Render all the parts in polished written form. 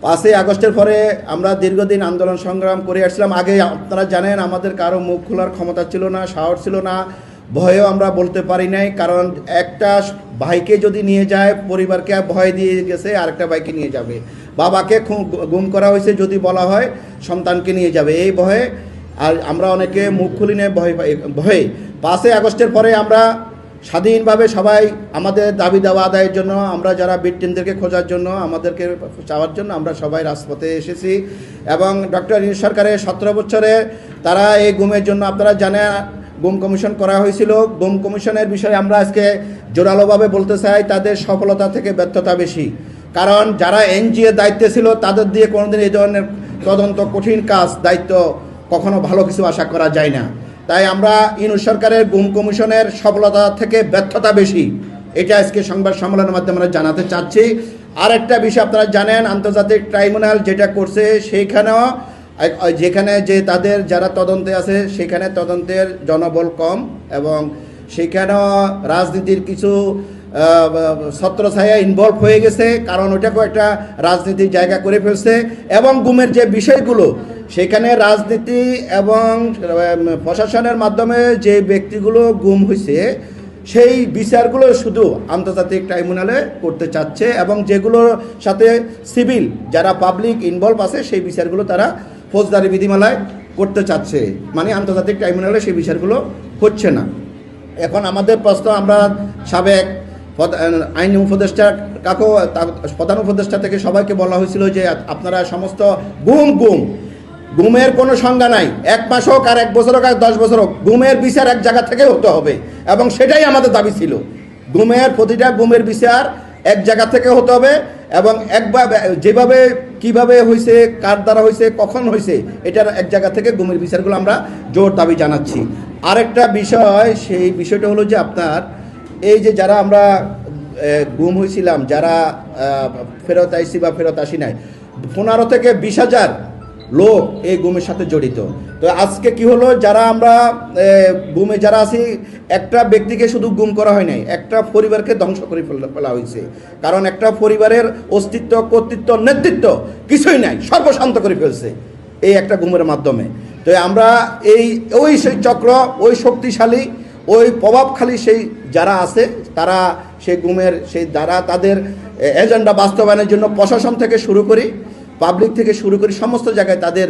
5ই আগস্টের পরে আমরা দীর্ঘদিন আন্দোলন সংগ্রাম করে আসছিলাম। আগে আপনারা জানেন আমাদের কারো মুখ খোলার ক্ষমতা ছিল না, সাহস ছিল না, ভয়েও আমরা বলতে পারি নাই। কারণ একটা ভাইকে যদি নিয়ে যায়, পরিবারকে ভয় দিয়ে গেছে আরেকটা ভাইকে নিয়ে যাবে, বাবাকে গুম করা হয়েছে যদি বলা হয় সন্তানকে নিয়ে যাবে, এই ভয়ে আর আমরা অনেকে মুখ খুলি নেই ভয়ে। 5ই আগস্টের পরে আমরা স্বাধীনভাবে সবাই আমাদের দাবি দাওয়া আদায়ের জন্য, আমরা যারা ভিকটিমদেরকে খোঁজার জন্য, আমাদেরকে চাওয়ার জন্য আমরা সবাই রাজপথে এসেছি। এবং ডক্টর ইউনূস সরকারের 17 বছরে তারা এই গুমের জন্য, আপনারা জানেন গুম কমিশন করা হয়েছিল। গুম কমিশনের বিষয়ে আমরা আজকে জোরালোভাবে বলতে চাই তাদের সফলতা থেকে ব্যর্থতা বেশি। কারণ যারা এনজিও দায়িত্বে ছিল তাদের দিয়ে কোনোদিন এই ধরনের তদন্ত, কঠিন কাজ, দায়িত্ব কখনো ভালো কিছু আশা করা যায় না। তাই আমরা ইউনূস সরকারের গুম কমিশনের সফলতা থেকে ব্যর্থতা বেশি, এটা আজকে সংবাদ সম্মেলনের মাধ্যমে আমরা জানাতে চাচ্ছি। আর একটা বিষয় আপনারা জানেন, আন্তর্জাতিক ট্রাইব্যুনাল যেটা করছে সেইখানেও, যেখানে যে তাদের যারা তদন্তে আছে সেখানে তদন্তের জনবল কম, এবং সেখানেও রাজনীতির কিছু ছত্রছায়া ইনভলভ হয়ে গেছে। কারণ ওটাকেও একটা রাজনীতির জায়গা করে ফেলছে। এবং গুমের যে বিষয়গুলো, সেখানে রাজনীতি এবং প্রশাসনের মাধ্যমে যে ব্যক্তিগুলো গুম হয়েছে সেই বিচারগুলো শুধু আন্তর্জাতিক ট্রাইব্যুনালে করতে চাচ্ছে, এবং যেগুলোর সাথে সিভিল যারা পাবলিক ইনভলভ আছে সেই বিচারগুলো তারা ফৌজদারি বিধিমালায় করতে চাচ্ছে, মানে আন্তর্জাতিক ট্রাইব্যুনালে সেই বিচারগুলো হচ্ছে না। এখন আমাদের প্রশ্ন, আমরা সাবেক আইন উপদেষ্টা কাকেও, প্রধান উপদেষ্টা থেকে সবাইকে বলা হয়েছিল যে আপনারা সমস্ত গুমের কোনো সংজ্ঞা নাই, 1 মাস হোক আর 1 বছর হোক আর 10 বছর হোক, গুমের বিচার এক জায়গা থেকে হতে হবে। এবং সেটাই আমাদের দাবি ছিল, প্রতিটা গুমের বিচার এক জায়গা থেকে হতে হবে। এবং একবার যেভাবে কিভাবে হয়েছে, কার দ্বারা হয়েছে, কখন হয়েছে, এটার এক জায়গা থেকে গুমের বিচারগুলো আমরা জোর দাবি জানাচ্ছি। আরেকটা বিষয়, সেই বিষয়টা হলো যে আপনার এই যে যারা আমরা গুম হয়েছিলাম, যারা ফেরত আইসি বা ফেরত আসি নাই, 15 থেকে 20,000 লোক এই গুমের সাথে জড়িত। তো আজকে কি হলো, যারা আমরা গুমে যারা আছি, একটা ব্যক্তিকে শুধু গুম করা হয় নাই, একটা পরিবারকে ধ্বংস করে ফেলা হয়েছে। কারণ একটা পরিবারের অস্তিত্ব, কর্তৃত্ব, নেতৃত্ব কিছুই নাই, সর্বশান্ত করে ফেলছে এই একটা গুমের মাধ্যমে। তো আমরা সেই চক্র, ওই শক্তিশালী, ওই প্রভাবশালী সেই যারা আছে, তারা সেই গুমের সেই দ্বারা তাদের এজেন্ডা বাস্তবায়নের জন্য প্রশাসন থেকে শুরু করি, পাবলিক থেকে শুরু করি, সমস্ত জায়গায় তাদের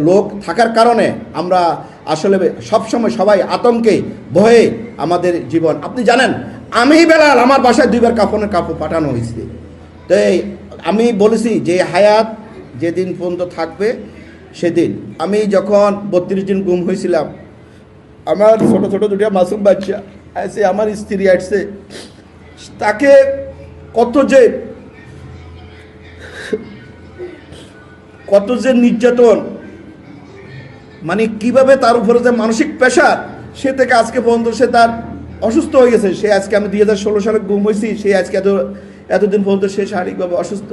লোক থাকার কারণে আমরা আসলে সবসময় সবাই আতঙ্কে, ভয়ে আমাদের জীবন। আপনি জানেন, আমি বেলাল, আমার বাসায় 2বার কাফনের কাপড় পাঠানো হয়েছে। তো আমি বলেছি যে হায়াত যেদিন পর্যন্ত থাকবে সেদিন, আমি যখন 32 দিন গুম হয়েছিলাম, আমার ছোট ছোট 2টা মাসুম বাচ্চা আছে, আমার স্ত্রী আসছে, তাকে কত যে নির্যাতন, মানে কিভাবে তার উপরে যে মানসিক প্রেশার, সে থেকে আজকে পর্যন্ত সে তার অসুস্থ হয়ে গেছে। সে আজকে, আমি 2016 সালে গুম হয়েছি, সে আজকে এতদিন পর্যন্ত সে শারীরিকভাবে অসুস্থ।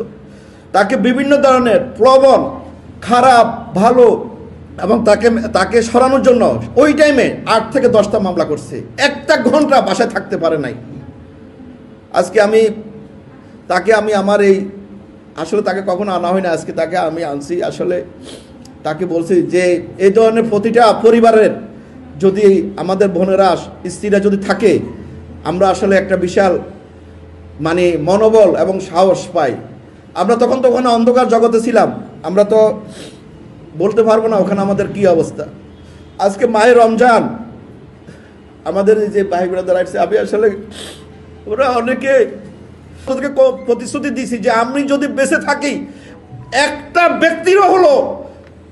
তাকে বিভিন্ন ধরনের প্রবণ, খারাপ, ভালো, এবং তাকে সরানোর জন্য ওই টাইমে 8 থেকে 10টা মামলা করছে, 1টা ঘন্টা বাসায় থাকতে পারে নাই। আজকে আমি আমার আসলে তাকে কখনো আনা হয় না, আজকে তাকে আমি আনছি। আসলে তাকে বলছি যে এই ধরনের প্রতিটা পরিবারের যদি আমাদের বোনেরা, স্ত্রীরা যদি থাকে, আমরা আসলে একটা বিশাল মানে মনোবল এবং সাহস পাই। আমরা তখন অন্ধকার জগতে ছিলাম, আমরা তো বলতে পারবো না ওখানে আমাদের কি অবস্থা। আজকে মাহে রমজান, আমাদের যে ভাই ব্রাদার আসছে, আমি আসলে ওরা অনেকে প্রতিশ্রুতি দিয়েছি যে আমি যদি বেঁচে থাকি, একটা ব্যক্তিরও হলো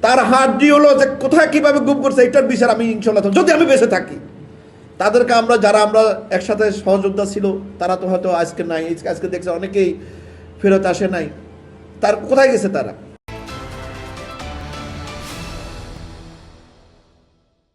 তার হাড্ডি হলো যে কোথায় কিভাবে গুম করছে, এটার বিচার আমি ইনশাল্লাহ, যদি আমি বেঁচে থাকি। তাদেরকে যারা আমরা একসাথে সহযোদ্ধা ছিল, তারা তো হয়তো আজকে নাই, আজকে দেখছে অনেকেই ফেরত আসে নাই, তার কোথায় গেছে তারা।